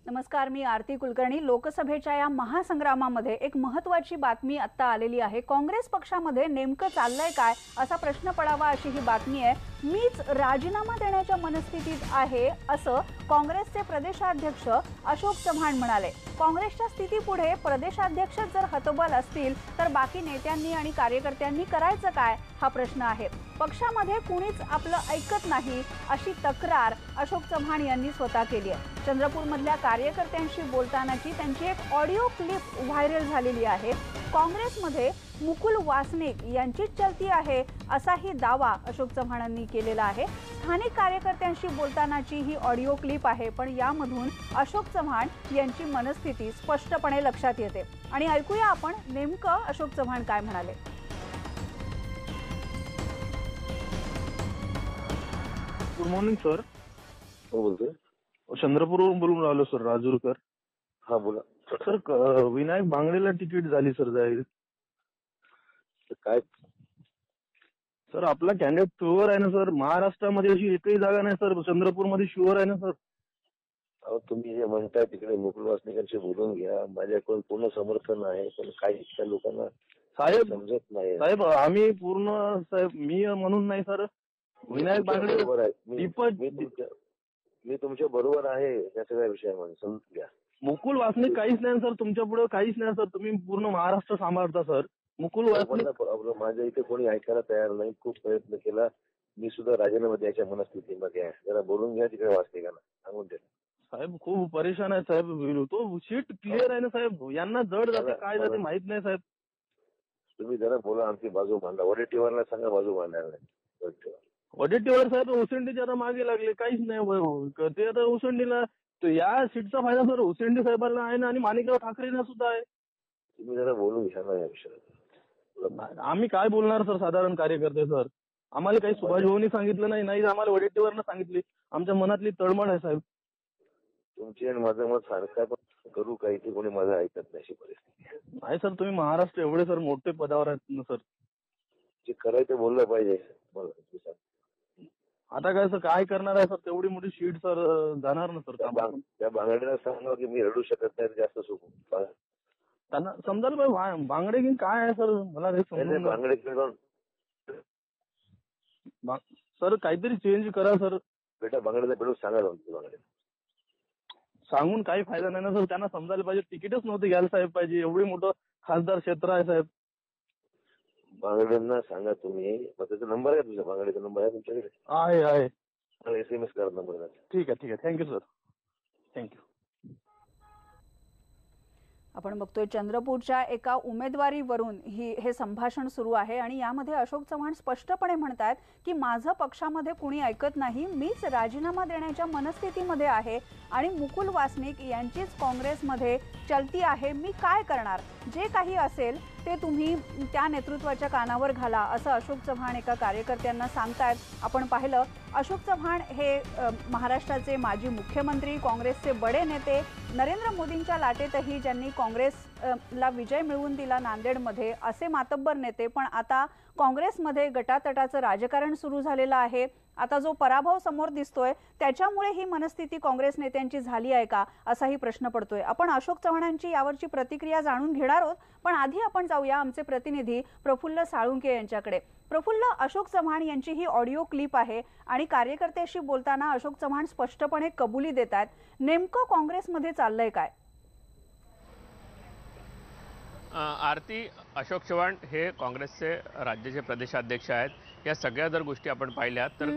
नमस्कार, मी आरती कुलकर्णी। लोकसभेच्या या महासंग्रामामध्ये एक महत्त्वाची बातमी आता आलेली आहे। काँग्रेस पक्षामध्ये नेमकं चाललंय काय असा प्रश्न पडावा अशी ही बातमी आहे। मीच राजीनामा देण्याच्या मनस्थितीत आहे असं काँग्रेसचे प्रदेशाध्यक्ष अशोक चव्हाण म्हणाले। काँग्रेसच्या स्थितीपुढे प्रदेशाध्यक्ष जर हतबल असतील तर बाकी नेत्यांनी आणि कार्यकर्त्यांनी करायचं काय हा प्रश्न आहे। पक्षामध्ये कुणीच आपलं ऐकत नाही अशी तक्रार अशोक चव्हाण यांनी स्वतः केली आहे। चंद्रपूरमधल्या कार्यकर्त्यांशी बोलतानाची त्यांची एक ऑडिओ क्लिप व्हायरल झालेली आहे। काँग्रेसमध्ये मुकुल वासनिक यांचीच चलती आहे असाही दावा अशोक चव्हाणांनी केलेला आहे। स्थानिक कार्यकर्त्यांशी बोलतानाची ही ऑडिओ क्लिप आहे, पण यामधून अशोक चव्हाण यांची मनस्थिती स्पष्टपणे लक्षात येते आणि ऐकूया आपण नेमकं अशोक चव्हाण काय म्हणाले। Good morning sir. हो बोलतोय। चंद्रपूरवरून बोलून राहिलो सर, राजूरकर। हा बोला सर, विनायक बांगडेला तिकीट झाली सर जाहीर। काय सर आपला कॅन्डिडेट शुअर आहे ना सर? महाराष्ट्रामध्ये अशी एकही जागा नाही सर, चंद्रपूरमध्ये शुअर आहे ना सर? अहो तुम्ही जे म्हणताय तिकडे मुकुल वासनिकांशी बोलून घ्या, माझ्याकडून पूर्ण समर्थन आहे, पण काही इथल्या लोकांना साहेब समजत नाही। साहेब आम्ही पूर्ण साहेब मी म्हणून नाही सर, विनायक बांगडे बरोबर आहे। दीपक मी तुमच्या बरोबर आहे या सगळ्या विषयामध्ये, समजून घ्या। मुकुल वासनिक काहीच नाही सर, तुमच्या पुढे काहीच नाही सर, तुम्ही पूर्ण महाराष्ट्र सांभाळता सर। मुकुल वासनिक प्रॉब्लेम माझ्या इथे कोणी ऐकायला तयार नाही, खूप प्रयत्न केला, मी सुद्धा राजीनामा द्यायच्या मनस्थितीमध्ये आहे। जरा बोलून घ्या तिकडे वासनिकांना, सांगून द्या। साहेब खूप परेशान आहे साहेब, तो सीट क्लिअर आहे ना साहेब, यांना जड जाते काय जाते माहित नाही साहेब। तुम्ही जरा बोला, आमची बाजू मांडा, वडेट्टीवारला सांगा बाजू मांडायला नाही। वडेट्टीवार साहेब उसेंडीच्या आता मागे लागले, काहीच नाही ते आता उसेंडीला या सीटचा फायदा सर उसेंडी साहेबांना आहे ना आणि माणिकराव ठाकरेंना सुद्धा आहे। तुम्ही जरा बोलून घ्या ना या विषयात। आम्ही काय बोलणार सर, साधारण कार्यकर्ते सर, आम्हाला काही सुभाष भाऊनी सांगितलं नाही आम्हाला वडेट्टीवारनं सांगितली, आमच्या मनातली तळमळ आहे साहेब। तुमची आणि माझं मत सारखं, पण करू काही ते कोणी माझं ऐकत नाही अशी परिस्थिती नाही सर, तुम्ही महाराष्ट्र एवढे सर मोठे पदावर आहेत ना सर, जे करायचं बोललं पाहिजे। आता काय सर काय करणार आहे सर, तेवढी मोठी सीट सर जाणार ना सर। त्या बांगड्याला सांगा की मी रडू शकत नाही, जास्त सुख त्यांना समजायला पाहिजे बांगडे की काय आहे सर, मला बांगडे सर काहीतरी चेंज करा सर। बेटा बांगड्याला भेटून सांगा बांगडे सांगून काही फायदा नाही ना सर, त्यांना समजायला पाहिजे तिकीटच नव्हते घ्यायला साहेब पाहिजे, एवढी मोठं खासदार क्षेत्र आहे साहेब। बांगड्यांना सांगा तुम्ही, मग त्याचा नंबर आहे तुझ्या, बांगड्याचा नंबर आहे तुमच्याकडे? आहे SMS करा नंबर। ठीक आहे थँक्यू सर, थँक्यू। आपण बघतोय चंद्रपूरच्या एका उमेदवारीवरून हे संभाषण सुरू आहे आणि यामध्ये अशोक चव्हाण स्पष्टपणे म्हणतात की माझं पक्षामध्ये कुणी ऐकत नाही, मीच राजीनामा देण्याच्या मनस्थितीमध्ये आहे आणि मुकुल वासनिक यांचीच काँग्रेसमध्ये चलती आहे, मी काय करणार, जे काही असेल ते तुम्ही त्या नेतृत्वाच्या कानावर घाला असं अशोक चव्हाण एका कार्यकर्त्यांना सांगतायत। आपण पाहिलं अशोक चव्हाण हे महाराष्ट्राचे माजी मुख्यमंत्री, काँग्रेसचे बडे नेते, नरेंद्र मोदींच्या लाटेतही ज्यांनी काँग्रेसला विजय मिळवून दिला नांदेडमध्ये असे मातब्बर नेते, पण आता काँग्रेसमध्ये गटातटाचं राजकारण सुरू झालेलं आहे। आता जो पराभव समोर दिसतोय त्याच्यामुळे ही मनस्थिती काँग्रेस नेत्यांची झाली आहे का असाही प्रश्न पडतोय। आपण अशोक चव्हाणांची यावरची प्रतिक्रिया जाणून घेणार आहोत, पण आधी आपण जाऊया आमचे प्रतिनिधी प्रफुल्ल साळुंके यांच्याकडे। प्रफुल्ल, अशोक चव्हाण यांची ही ऑडिओ क्लिप आहे आणि कार्यकर्त्याशी बोलताना अशोक चव्हाण स्पष्टपणे कबुली देतात, नेमकं काँग्रेसमध्ये चाललंय काय? आरती, अशोक चव्हाण हे काँग्रेसचे राज्याचे प्रदेशाध्यक्ष आहेत। या सगळ्या जर गोष्टी आपण पाहिल्या तर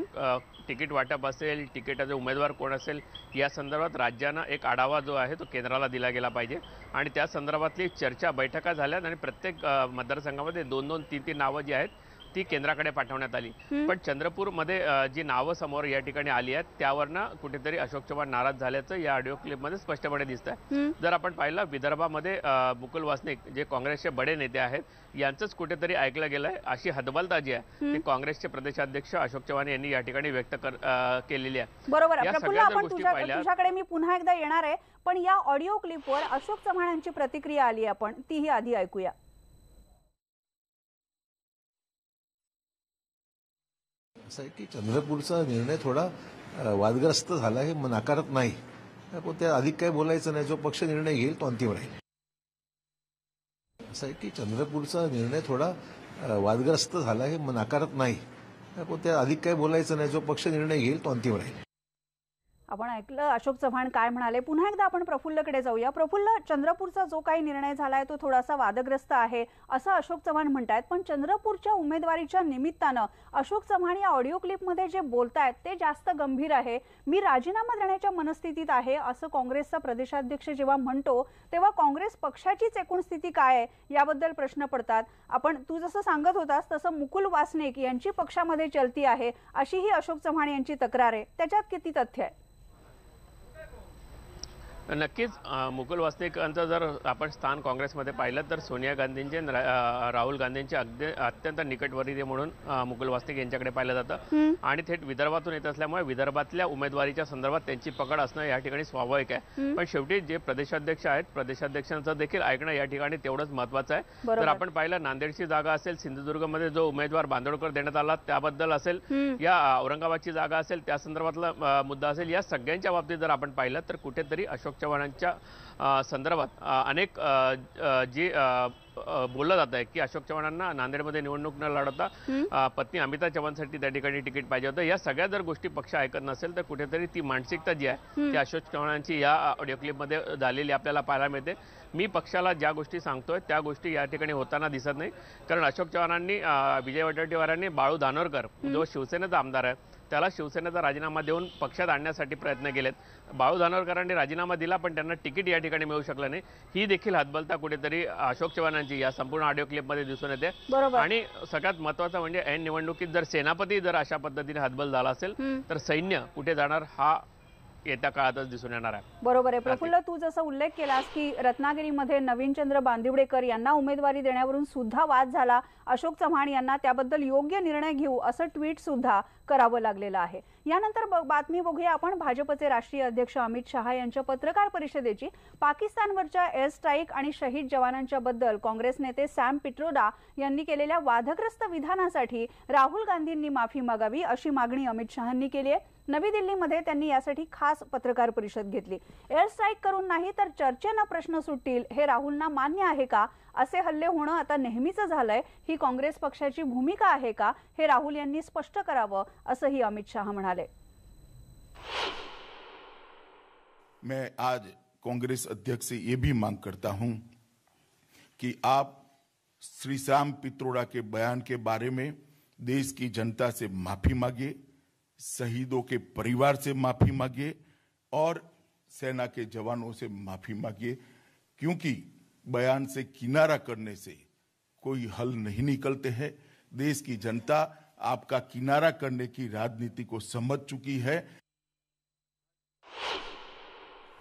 तिकीट वाटप असेल, तिकिटाचे उमेदवार कोण असेल या संदर्भात राज्यानं एक आढावा जो आहे तो केंद्राला दिला गेला पाहिजे आणि त्या संदर्भातली चर्चा बैठका झाल्यात आणि प्रत्येक मतदारसंघामध्ये 2-2, 3-3 नावं जी आहेत ती केंद्राकडे पाठवण्यात आली। पण चंद्रपूरमध्ये जी नावं समोर या ठिकाणी आली आहेत त्यावरनं कुठेतरी अशोक चव्हाण नाराज झाल्याचं या ऑडिओ क्लिपमध्ये स्पष्टपणे दिसतंय। जर आपण पाहिलं विदर्भामध्ये मुकुल वासनिक जे काँग्रेसचे बडे नेते आहेत यांचंच कुठेतरी ऐकलं गेलंय अशी हतबलता जी आहे ती काँग्रेसचे प्रदेशाध्यक्ष अशोक चव्हाण यांनी या ठिकाणी व्यक्त केलेली आहे। बरोबर आहे प्रफुल्ल, आपण तुझ्याकडे मी पुन्हा एकदा येणार आहे, पण या ऑडिओ क्लिपवर अशोक चव्हाणांची प्रतिक्रिया आली, आपण तीही आधी ऐकूया। असं आहे की चंद्रपूरचा निर्णय थोडा वादग्रस्त झाला हे नाकारत नाही, पण त्या अधिक काही बोलायचं नाही. जो पक्ष निर्णय घेईल तो अंतिम राहील. असं आहे की चंद्रपूरचा निर्णय थोडा वादग्रस्त झाला हे नाकारत नाही. पण त्या अधिक काही बोलायचं नाही. जो पक्ष निर्णय घेईल तो अंतिम राहील. आपण ऐकलं अशोक चव्हाण काय म्हणाले. पुन्हा एकदा आपण प्रफुल्लकडे जाऊया. प्रफुल्ल, चंद्रपूरचा जो काही निर्णय झालाय तो थोडासा वादग्रस्त आहे असं अशोक चव्हाण म्हणतायत, पण चंद्रपूरच्या उमेदवारीच्या निमित्तानं अशोक चव्हाण या ऑडिओ क्लिपमध्ये जे बोलतायत ते जास्त गंभीर आहे. मी राजीनामा देण्याच्या मनस्थितीत आहे असं काँग्रेसचा प्रदेशाध्यक्ष जेव्हा म्हणतो तेव्हा काँग्रेस पक्षाचीच एकूण स्थिती काय आहे याबद्दल प्रश्न पडतात. आपण तू जसं सांगत होतास तसं मुकुल वासनिक यांची पक्षामध्ये चलती आहे अशी ही अशोक चव्हाण यांची तक्रार आहे. त्याच्यात किती तथ्य आहे? नक्कीच मुकुल वासनिकांचं जर आपण स्थान काँग्रेसमध्ये पाहिलं तर सोनिया गांधींचे राहुल गांधींचे अत्यंत निकटवर्तीय म्हणून मुकुल वासनिक यांच्याकडे पाहिलं जातं आणि थेट विदर्भातून येत असल्यामुळे विदर्भातल्या उमेदवारीच्या संदर्भात त्यांची पकड असणं या ठिकाणी स्वाभाविक आहे. पण शेवटी जे प्रदेशाध्यक्ष आहेत प्रदेशाध्यक्षांचं देखील ऐकणं या ठिकाणी तेवढंच महत्त्वाचं आहे. तर आपण पाहिलं नांदेडची जागा असेल, सिंधुदुर्गमध्ये जो उमेदवार बांदोडकर देण्यात आला त्याबद्दल असेल, या औरंगाबादची जागा असेल त्या संदर्भातला मुद्दा असेल, या सगळ्यांच्या बाबतीत जर आपण पाहिलं तर कुठेतरी अशोक चव्हाणांच्या संदर्भात अनेक जे बोललं जात आहे की अशोक चव्हाणांना नांदेडमध्ये निवडणूक न लढवता पत्नी अमिता चव्हाणसाठी त्या ठिकाणी तिकीट पाहिजे होतं. या सगळ्या जर गोष्टी पक्ष ऐकत नसेल तर कुठेतरी ती मानसिकता जी आहे ती अशोक चव्हाणांची या ऑडिओ क्लिपमध्ये झालेली आपल्याला पाहायला मिळते. मी पक्षाला ज्या गोष्टी सांगतोय त्या गोष्टी या ठिकाणी होताना दिसत नाही. कारण अशोक चव्हाणांनी विजय वडेट्टीवारांनी बाळू धानोरकर जो शिवसेनेचा आमदार आहे त्याला शिवसेनेचा राजीनामा देऊन पक्षात आणण्यासाठी प्रयत्न केलेत. बाळू धानोरकरांनी राजीनामा दिला पण त्यांना तिकीट या ठिकाणी मिळू शकलं नाही. ही देखील हतबलता कुठेतरी अशोक चव्हाणांची या संपूर्ण ऑडिओ क्लिपमध्ये दिसून येते. आणि सगळ्यात महत्त्वाचं म्हणजे ऐन निवडणुकीत जर सेनापती जर अशा पद्धतीने हतबल झाला असेल तर सैन्य कुठे जाणार हा येत्या काळातच दिसून येणार आहे. बरोबर आहे प्रफुल्ल, तू जसा उल्लेख केलास की रत्नागिरीमध्ये नवीनचंद्र बांदिवडेकर यांना उमेदवारी देण्यावरून सुद्धा वाद झाला. अशोक चव्हाण यांना त्याबद्दल योग्य निर्णय घेऊ असं ट्विट सुद्धा करावं लागलेलं आहे. यानंतर बातमी बघूया आपण भाजपचे राष्ट्रीय अध्यक्ष अमित शहा यांच्या पत्रकार परिषदेची. पाकिस्तानवरच्या एअर स्ट्राईक आणि शहीद जवानांच्या बद्दल काँग्रेस नेते सॅम पिट्रोडा यांनी केलेल्या वादग्रस्त विधानासाठी राहुल गांधींनी माफी मागावी अशी मागणी अमित शहांनी केली आहे. नवी दिल्लीमध्ये त्यांनी यासाठी खास पत्रकार परिषद घेतली. एअर स्ट्राईक करून नाही तर चर्चेनं प्रश्न सुटतील हे राहुलना मान्य आहे का? असे हल्ले होणं आता नेहमीचं झालंय. ही काँग्रेस पक्षाची भूमिका आहे का हे राहुल यांनी स्पष्ट करावं असंही अमित शहा म्हणाले. मैं आज कांग्रेस अध्यक्ष से ये भी मांग करता हूं कि आप श्री श्याम पित्रोड़ा के बयान के बारे में देश की जनता से माफी मांगिए, शहीदों के परिवार से माफी मांगिए और सेना के जवानों से माफी मांगिए, क्योंकि बयान से किनारा करने से कोई हल नहीं निकलते हैं. देश की जनता आपका किनारा करने की राजनीति को समझ चुकी है.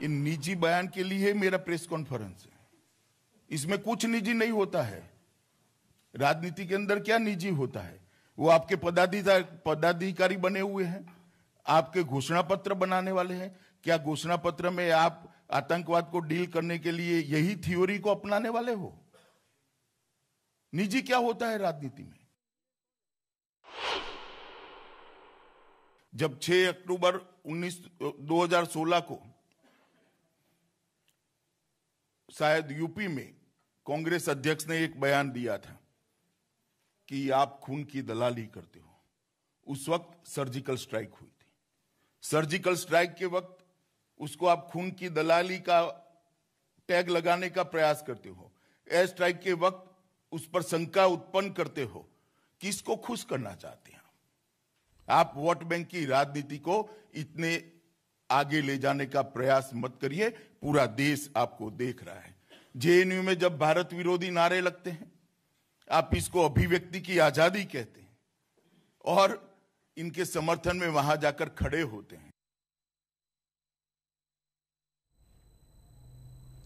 इन निजी बयान के लिए मेरा प्रेस कॉन्फ्रेंस है, इसमें कुछ निजी नहीं होता है. राजनीति के अंदर क्या निजी होता है? वो आपके पदाधिकारी बने हुए हैं, आपके घोषणा पत्र बनाने वाले हैं. क्या घोषणा पत्र में आप आतंकवाद को डील करने के लिए यही थ्योरी को अपनाने वाले हो? निजी क्या होता है राजनीति में? जब 6 अक्टूबर 2016 को शायद यूपी में कांग्रेस अध्यक्ष ने एक बयान दिया था कि आप खून की दलाली करते हो, उस वक्त सर्जिकल स्ट्राइक हुई थी. सर्जिकल स्ट्राइक के वक्त उसको आप खून की दलाली का टैग लगाने का प्रयास करते हो. एयर स्ट्राइक के वक्त उस पर शंका उत्पन्न करते हो. किसको खुश करना चाहते हैं आप? वोट बैंक की राजनीति को इतने आगे ले जाने का प्रयास मत करिए. पूरा देश आपको देख रहा है. जेएनयू में जब भारत विरोधी नारे लगते हैं, आप इसको अभिव्यक्ति की आजादी कहते हैं और इनके समर्थन में वहां जाकर खड़े होते हैं.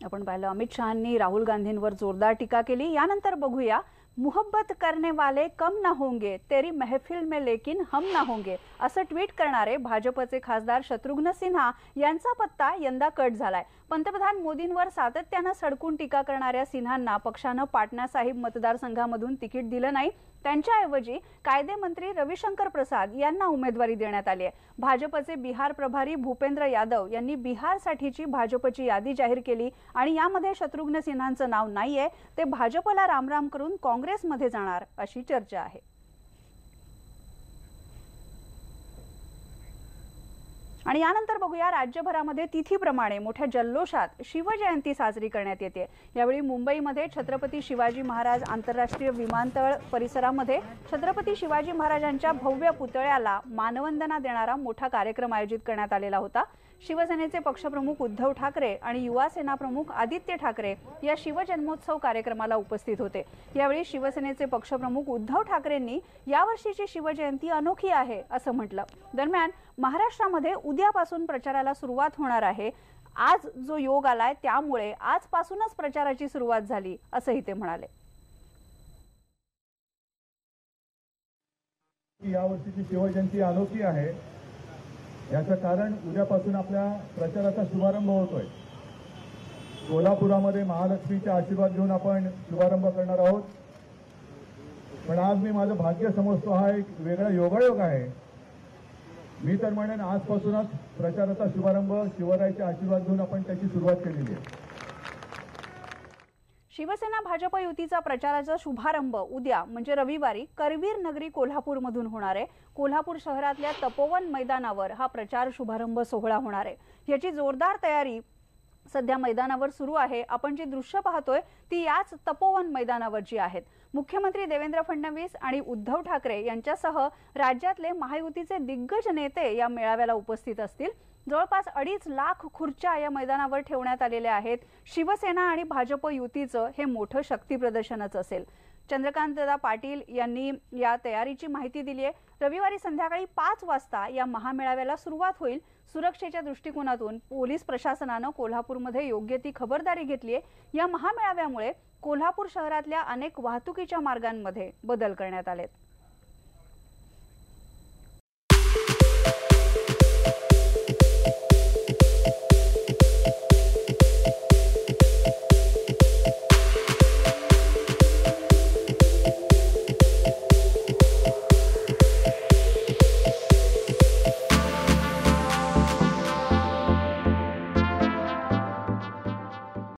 आपण पाहिलं अमित शहांनी राहुल गांधींवर जोरदार टीका केली. यानंतर बघूया मोहब्बत करने वाले कम ना होंगे, तेरी महफिल में लेकिन हम ना होंगे असं ट्विट करणारे भाजपचे खासदार शत्रुघ्न सिन्हा यांचा पत्ता यंदा कट झालाय. पंतप्रधान मोदींवर सातत्यानं सडकून टीका करणाऱ्या सिन्हांना पक्षानं पाटणा साहिब मतदारसंघामधून तिकीट दिलं नाही. त्यांच्याऐवजी कायदेमंत्री रविशंकर प्रसाद यांना उमेदवारी देण्यात आली आहे. भाजपचे बिहार प्रभारी भूपेंद्र यादव यांनी बिहारसाठीची भाजपची यादी जाहीर केली आणि यामध्ये शत्रुघ्न सिन्हांचं नाव नाहीये. ते भाजपला रामराम करून काँग्रेसमध्ये जाणार अशी चर्चा आहे. आणि यानंतर बघूया, राज्यभरामध्ये तिथीप्रमाणे मोठ्या जल्लोषात शिवजयंती साजरी करण्यात येते. यावेळी मुंबईमध्ये छत्रपती शिवाजी महाराज आंतरराष्ट्रीय विमानतळ परिसरामध्ये छत्रपती शिवाजी महाराजांच्या भव्य पुतळ्याला मानवंदना देणारा मोठा कार्यक्रम आयोजित करण्यात आलेला होता. शिवसेनेचे पक्षप्रमुख उद्धव ठाकरे आणि युवा सेना प्रमुख आदित्य ठाकरे या शिवजन्मोत्सव कार्यक्रमाला उपस्थित होते. यावेळी शिवसेनेचे पक्षप्रमुख उद्धव ठाकरेंनी यावर्षीची शिवजयंती अनोखी आहे असं म्हटलं. दरम्यान महाराष्ट्रामध्ये उद्यापासून प्रचाराला सुरुवात होणार आहे. आज जो योग आलाय त्यामुळे आजपासूनच प्रचाराची सुरुवात झाली असंही ते म्हणाले. यावर्षीची शिवजयंती अनोखी आहे. याचं कारण उद्यापासून आपल्या प्रचाराचा शुभारंभ होतोय. कोल्हापुरामध्ये महालक्ष्मीचा आशीर्वाद घेऊन आपण शुभारंभ करणार आहोत. पण आज मी माझं भाग्य समजतो, हा एक वेगळा योगायोग आहे. मी तर म्हणेन आजपासूनच प्रचाराचा शुभारंभ शिवरायाचे आशीर्वाद घेऊन आपण त्याची सुरुवात केलेली आहे. शिवसेना भाजप युतीचा प्रचाराचा शुभारंभ उद्या म्हणजे रविवारी करवीर नगरी कोल्हापूरमधून होणार आहे. कोल्हापूर शहरातल्या तपोवन मैदानावर हा प्रचार शुभारंभ सोहळा होणार आहे. याची जोरदार तयारी सध्या मैदानावर सुरू आहे. आपण जी दृश्य पाहतोय ती याच तपोवन मैदानावरची आहेत. मुख्यमंत्री देवेंद्र फडणवीस आणि उद्धव ठाकरे यांच्यासह राज्यातले महायुतीचे दिग्गज नेते या मेळाव्याला उपस्थित असतील. जवळपास 2.5 लाख खुर्च्या या मैदानावर ठेवण्यात आलेल्या आहेत. शिवसेना आणि भाजप युतीचं हे मोठं शक्ती प्रदर्शनच असेल. चंद्रकांतदादा पाटील यांनी या तयारीची माहिती दिली आहे. रविवारी संध्याकाळी 5 वाजता या महामेळाव्याला सुरुवात होईल. सुरक्षेच्या दृष्टिकोनातून पोलीस प्रशासनानं कोल्हापूरमध्ये योग्य ती खबरदारी घेतली आहे. या महामेळाव्यामुळे कोल्हापूर शहरातल्या अनेक वाहतुकीच्या मार्गांमध्ये बदल करण्यात आलेत.